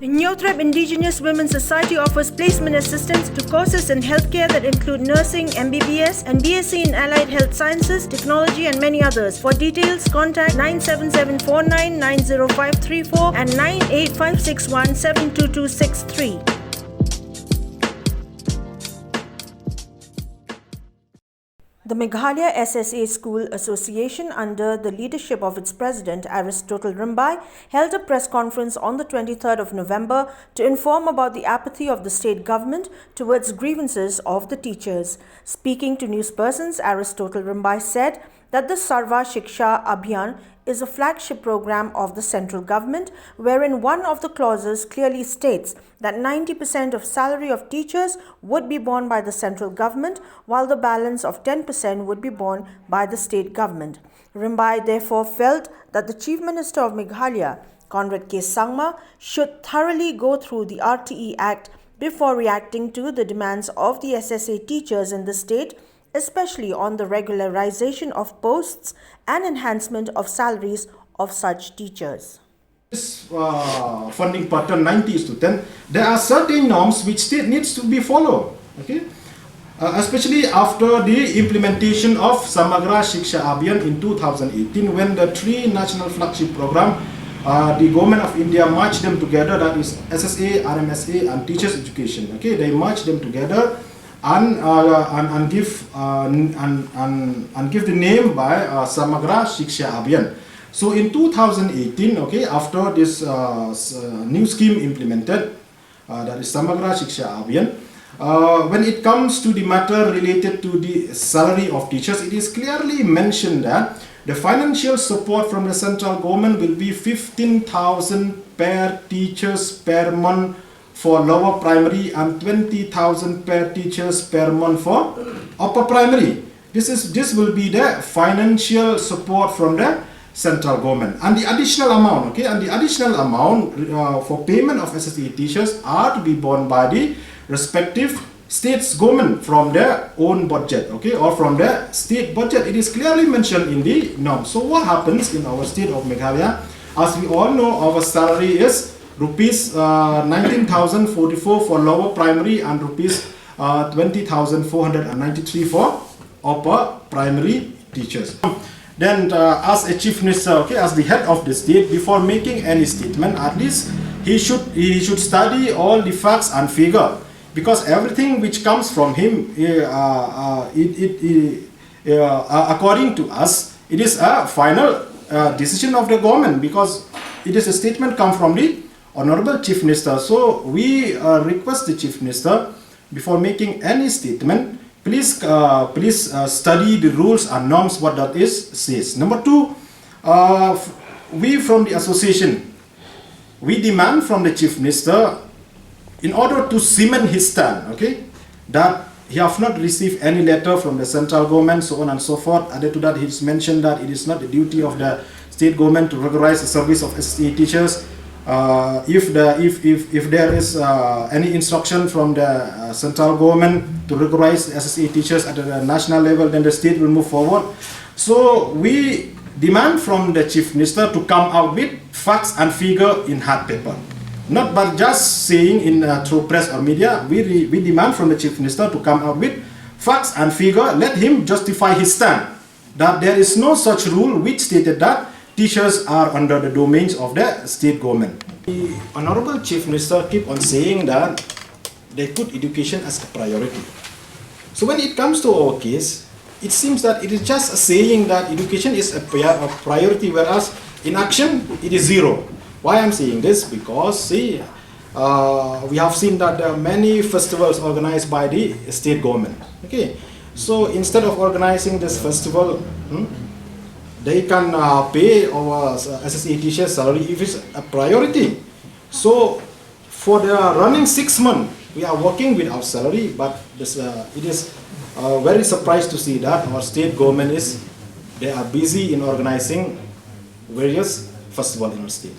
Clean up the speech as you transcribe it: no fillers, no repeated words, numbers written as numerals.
Nyothrep Indigenous Women's Society offers placement assistance to courses in healthcare that include nursing, MBBS, and BSc in Allied Health Sciences, Technology, and many others. For details, contact 97749 90534 and 98561 72263. The Meghalaya SSA School Association, under the leadership of its president, Aristotle RYMBAI, held a press conference on the 23rd of November to inform about the apathy of the state government towards grievances of the teachers. Speaking to newspersons, Aristotle RYMBAI said that the Sarva Shiksha Abhiyan is a flagship program of the central government, wherein one of the clauses clearly states that 90% of salary of teachers would be borne by the central government, while the balance of 10% would be borne by the state government. RYMBAI therefore felt that the Chief Minister of Meghalaya, Conrad K. Sangma, should thoroughly go through the RTE Act before reacting to the demands of the SSA teachers in the state, especially on the regularization of posts and enhancement of salaries of such teachers. This funding pattern 90:10, there are certain norms which state needs to be followed. Okay, especially after the implementation of Samagra Shiksha Abhiyan in 2018, when the three national flagship program, the government of India merged them together. That is SSA, RMSA, and Teachers Education. Okay, they merged them together and give the name by Samagra Shiksha Abhiyan. So in 2018, okay, after this new scheme implemented, that is Samagra Shiksha Abhiyan, when it comes to the matter related to the salary of teachers, it is clearly mentioned that the financial support from the central government will be 15,000 per teachers per month for lower primary and 20,000 per teachers per month for upper primary. This will be the financial support from the central government, and the additional amount, okay, and the additional amount for payment of SSA teachers are to be borne by the respective state's government from their own budget, okay, or from the state budget. It is clearly mentioned in the norm. So what happens in our state of Meghalaya? As we all know, our salary is rupees 19,044 for lower primary and rupees 20,493 for upper primary teachers. Then as a chief minister, okay, as the head of the state, before making any statement, at least he should study all the facts and figure, because everything which comes from him, according to us, it is a final decision of the government, because it is a statement come from the Honorable Chief Minister. So we request the Chief Minister, before making any statement, please study the rules and norms what that is says. Number two, we from the association, we demand from the Chief Minister, in order to cement his stand, okay, that he have not received any letter from the central government, so on and so forth. Added to that, he's mentioned that it is not the duty of the state government to regularize the service of SSA teachers. If there is any instruction from the central government to regularize SSA teachers at the national level, then the state will move forward. So we demand from the Chief Minister to come out with facts and figure in hard paper, not by just saying in through press or media. We demand from the Chief Minister to come out with facts and figure. Let him justify his stand that there is no such rule which stated that teachers are under the domains of the state government. The Honorable Chief Minister keep on saying that they put education as a priority. So when it comes to our case, it seems that it is just saying that education is a priority, whereas in action it is zero. Why I'm saying this? Because see, we have seen that there are many festivals organized by the state government. Okay, so instead of organizing this festival, they can pay our SSA teachers' salary if it's a priority. So for the running 6 months, we are working without salary, but this, it is very surprised to see that our state government they are busy in organizing various festivals in our state.